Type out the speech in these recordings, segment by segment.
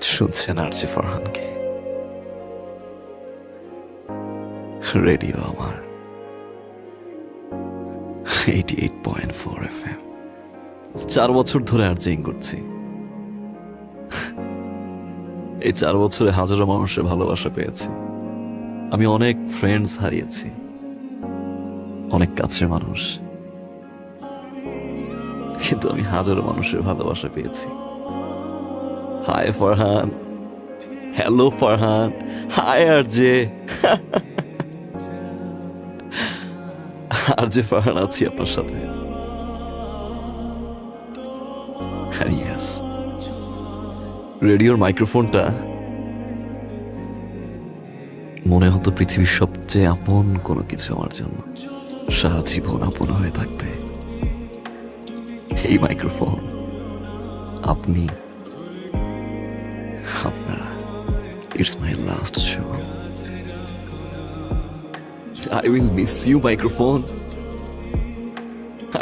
শুনছেন RJ ফারহানকে। Radio আমার 88.4 FM। 4 বছর ধরে আরজিং করছি। এই 4 বছরে হাজারো মানুষের ভালোবাসা পেয়েছি। আমি অনেক ফ্রেন্ডস হারিয়েছি, অনেক কাছের মানুষ, কিন্তু আমি হাজারো মানুষের ভালোবাসা পেয়েছি। Hi Farhan, hello Farhan, hi RJ. RJ Farhan আছি আপনার সাথে। আর ইয়েস, রেডিওর মাইক্রোফোনটা মনে হতো পৃথিবীর সবচেয়ে আপন কোনো কিছু আমার জন্য। সারা জীবন আপন হয়ে থাকবে এই মাইক্রোফোন, আপনি, আপনারা। It's my last show. I will miss you, microphone.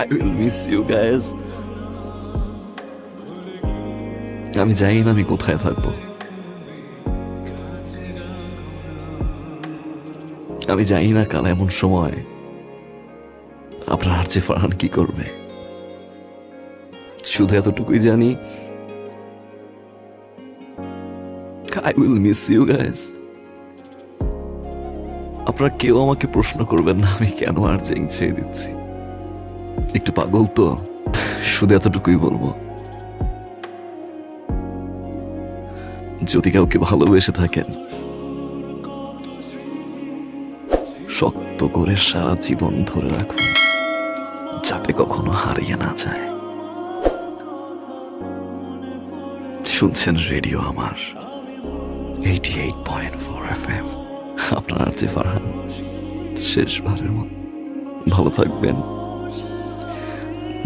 I will miss you, guys. আমি জানি না আমি কোথায় থাকবো, আমি জানি না কাল এমন সময় আপনার আরজে ফারহান কি করবে। শুধু এতটুকুই জানি, I will miss you, guys. আপনারা কেউ আমাকে প্রশ্ন করবেন না আমি কেন আরজিং ছেড়ে দিচ্ছি। একটু পাগল তো, শুধু এতটুকুই বলবো, যদি কাউকে ভালোবেসে থাকেন, শক্ত করে সারা জীবন ধরে রাখুন, যাতে কখনো হারিয়ে না যায়। শুনছেন রেডিও আমার 88.4 FM। আপনার আরজে ফারহান। শেষবারের মতো ভালো থাকবেন,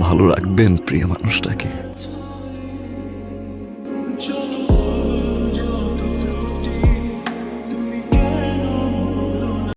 ভালো রাখবেন প্রিয় মানুষটাকে।